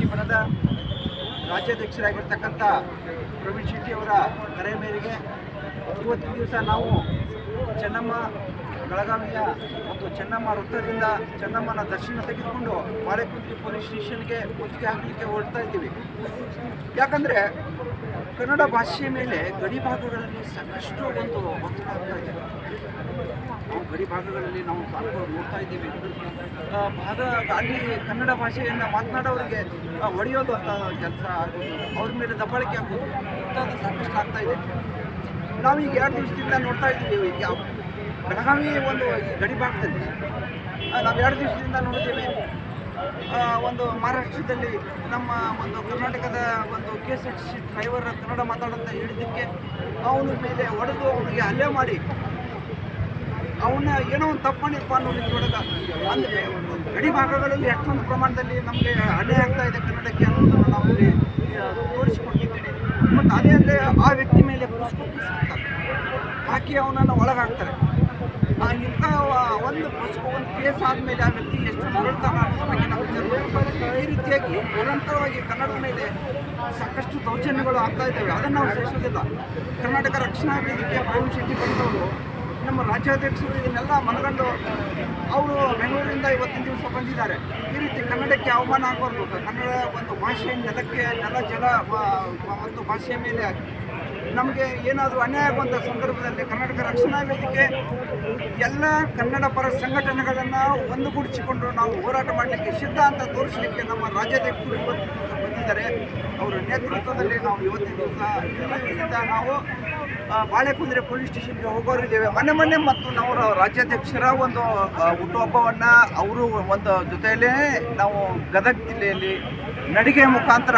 ಶೆಟ್ಟಿ ಬಣದ ರಾಜ್ಯಾಧ್ಯಕ್ಷರಾಗಿರ್ತಕ್ಕಂಥ ಪ್ರವೀಣ್ ಶೆಟ್ಟಿ ಅವರ ಕರೆ ಮೇರೆಗೆ ಇವತ್ತಿನ ದಿವಸ ನಾವು ಚೆನ್ನಮ್ಮ ಬೆಳಗಾವಿಯ ಮತ್ತು ಚೆನ್ನಮ್ಮ ವೃತ್ತದಿಂದ ಚೆನ್ನಮ್ಮನ ದರ್ಶನ ತೆಗೆದುಕೊಂಡು ಬಾಳೆಕುಂದ್ರಿ ಪೊಲೀಸ್ ಸ್ಟೇಷನ್ಗೆ ಒತ್ತಿಗೆ ಹಾಕಲಿಕ್ಕೆ ಹೊರಡ್ತಾ ಇದ್ದೀವಿ. ಯಾಕಂದರೆ ಕನ್ನಡ ಭಾಷೆಯ ಮೇಲೆ ಗಡಿ ಭಾಗಗಳಲ್ಲಿ ಸಾಕಷ್ಟು ಒಂದು ಒತ್ತಡ ಆಗ್ತಾ ಇದೆ. ನಾವು ಗಡಿ ಭಾಗಗಳಲ್ಲಿ ನಾವು ಸಾಕಷ್ಟು ನೋಡ್ತಾ ಇದ್ದೀವಿ. ಅಲ್ಲಿ ಕನ್ನಡ ಭಾಷೆಯನ್ನು ಮಾತನಾಡೋರಿಗೆ ಹೊಡೆಯೋದು ಅಂತ ಕೆಲಸ ಆಗೋದು, ಅವ್ರ ಮೇಲೆ ದಬ್ಬಾಳಿಕೆ ಆಗೋದು ಇಂಥದ್ದು ಸಾಕಷ್ಟು ಆಗ್ತಾ ಇದೆ. ನಾವೀಗ 2 ದಿವಸದಿಂದ ನೋಡ್ತಾ ಇದ್ದೀವಿ. ಬೆಳಗಾವಿ ಒಂದು ಈ ಗಡಿ ಭಾಗದಲ್ಲಿ ನಾವು 2 ದಿವಸದಿಂದ ನೋಡಿದ್ದೇವೆ. ಒಂದು ಮಹಾರಾಷ್ಟ್ರದಲ್ಲಿ ನಮ್ಮ ಒಂದು ಕರ್ನಾಟಕದ ಒಂದು KSRTC ಡ್ರೈವರ್ ಕನ್ನಡ ಮಾತಾಡೋಂತ ಹೇಳಿದ್ದಕ್ಕೆ ಅವನ ಮೇಲೆ ಹೊಡೆದು ಅವನಿಗೆ ಹಲ್ಲೆ ಮಾಡಿ ಅವನ್ನ ಏನೋ ಒಂದು ತಪ್ಪು ಮಾಡಿಪ್ಪ ಅನ್ನೋ ರೀತಿಯೊಳಗೆ ಅಂದರೆ ಗಡಿ ಭಾಗಗಳಲ್ಲಿ ಎಷ್ಟೊಂದು ಪ್ರಮಾಣದಲ್ಲಿ ನಮಗೆ ಹಲ್ಲೆ ಆಗ್ತಾ ಇದೆ ಕನ್ನಡಕ್ಕೆ ಅನ್ನೋದನ್ನು ನಾವು ಇಲ್ಲಿ ತೋರಿಸಿಕೊಂಡಿದ್ದೇನೆ. ಮತ್ತು ಅದೇ ಅಲ್ಲೇ ಆ ವ್ಯಕ್ತಿ ಮೇಲೆ ಹಾಕಿ ಅವನನ್ನು ಒಳಗಾಗ್ತಾರೆ. ಇಂಥ ಒಂದು ಕೇಸ್ ಆದಮೇಲೆ ಆ ವ್ಯಕ್ತಿ ಎಷ್ಟು ನರಳ್ತಾನೆ ಅನ್ನೋದ್ರ ಬಗ್ಗೆ ನಾವು ಈ ರೀತಿಯಾಗಿ ನಿರಂತರವಾಗಿ ಕನ್ನಡದ ಮೇಲೆ ಸಾಕಷ್ಟು ದೌರ್ಜನ್ಯಗಳು ಆಗ್ತಾ ಇದ್ದಾವೆ. ಅದನ್ನು ನಾವು ಸಹಿಸೋದಿಲ್ಲ. ಕರ್ನಾಟಕ ರಕ್ಷಣಾ ವೇದಿಕೆಯ ಪ್ರವೀಣ್ ಶೆಟ್ಟಿ ಬಂದವರು ನಮ್ಮ ರಾಜ್ಯಾಧ್ಯಕ್ಷರು ಇದನ್ನೆಲ್ಲ ಮನಗಂಡು ಅವರು ಬೆಂಗಳೂರಿಂದ ಇವತ್ತಿನ ದಿವಸ ಬಂದಿದ್ದಾರೆ. ಈ ರೀತಿ ಕನ್ನಡಕ್ಕೆ ಅವಮಾನ ಆಗಬಾರ್ದು. ಕನ್ನಡ ಒಂದು ಭಾಷೆಯ ನೆಲಕ್ಕೆ ನೆಲ ಜಲ ಮತ್ತು ಭಾಷೆಯ ಮೇಲೆ ನಮಗೆ ಏನಾದರೂ ಅನ್ಯಾಯ ಆಗುವಂಥ ಸಂದರ್ಭದಲ್ಲಿ ಕರ್ನಾಟಕ ರಕ್ಷಣಾ ವೇದಿಕೆ ಎಲ್ಲ ಕನ್ನಡ ಪರ ಸಂಘಟನೆಗಳನ್ನು ಒಂದುಗೂಡಿಸಿಕೊಂಡು ನಾವು ಹೋರಾಟ ಮಾಡಲಿಕ್ಕೆ ಸಿದ್ಧ ಅಂತ ತೋರಿಸಲಿಕ್ಕೆ ನಮ್ಮ ರಾಜ್ಯಾಧ್ಯಕ್ಷರು ಇವತ್ತು ಬಂದಿದ್ದಾರೆ. ಅವರ ನೇತೃತ್ವದಲ್ಲಿ ನಾವು ಇವತ್ತಿನ ದಿವಸ ಇಲ್ಲಿಂದ ನಾವು ಬಾಳೆಕುಂದ್ರಿ ಪೊಲೀಸ್ ಸ್ಟೇಷನ್ಗೆ ಹೋಗೋರಿದ್ದೇವೆ. ಮೊನ್ನೆ ಮತ್ತು ನಾವು ರಾಜ್ಯಾಧ್ಯಕ್ಷರ ಒಂದು ಹುಟ್ಟುಹಬ್ಬವನ್ನು ಅವರು ಒಂದು ಜೊತೆಯಲ್ಲೇ ನಾವು ಗದಗ ಜಿಲ್ಲೆಯಲ್ಲಿ ನಡಿಗೆ ಮುಖಾಂತರ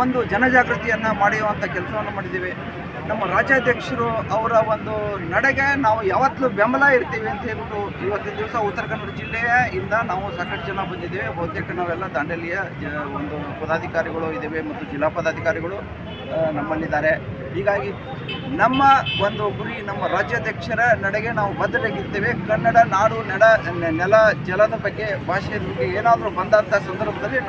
ಒಂದು ಜನಜಾಗೃತಿಯನ್ನು ಮಾಡುವಂಥ ಕೆಲಸವನ್ನು ಮಾಡಿದ್ದೇವೆ. ನಮ್ಮ ರಾಜ್ಯಾಧ್ಯಕ್ಷರು ಅವರ ಒಂದು ನಡೆಗೆ ನಾವು ಯಾವತ್ತೂ ಬೆಂಬಲ ಇರ್ತೀವಿ ಅಂತ ಹೇಳ್ಬಿಟ್ಟು ಇವತ್ತಿನ ದಿವಸ ಉತ್ತರ ಕನ್ನಡ ಜಿಲ್ಲೆಯಿಂದ ನಾವು ಸಾಕಷ್ಟು ಜನ ಬಂದಿದ್ದೇವೆ. ಬಹುತೇಕ ನಾವೆಲ್ಲ ದಾಂಡೇಲಿಯ ಒಂದು ಪದಾಧಿಕಾರಿಗಳು ಇದ್ದೇವೆ ಮತ್ತು ಜಿಲ್ಲಾ ಪದಾಧಿಕಾರಿಗಳು ನಮ್ಮಲ್ಲಿದ್ದಾರೆ. ಹೀಗಾಗಿ ನಮ್ಮ ಒಂದು ಗುರಿ ನಮ್ಮ ರಾಜ್ಯಾಧ್ಯಕ್ಷರ ನಡೆಗೆ ನಾವು ಬದ್ಧರಾಗಿರ್ತೇವೆ. ಕನ್ನಡ ನಾಡು ನೆಲ ಜಲದ ಬಗ್ಗೆ ಭಾಷೆಯ ಬಗ್ಗೆ ಏನಾದರೂ ಬಂದಂಥ ಸಂದರ್ಭದಲ್ಲಿ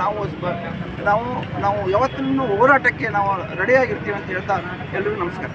ನಾವು ಯಾವತ್ತೂ ಹೋರಾಟಕ್ಕೆ ನಾವು ರೆಡಿಯಾಗಿರ್ತೀವಿ ಅಂತ ಹೇಳ್ತಾ ಎಲ್ಲರಿಗೂ ನಮಸ್ಕಾರ.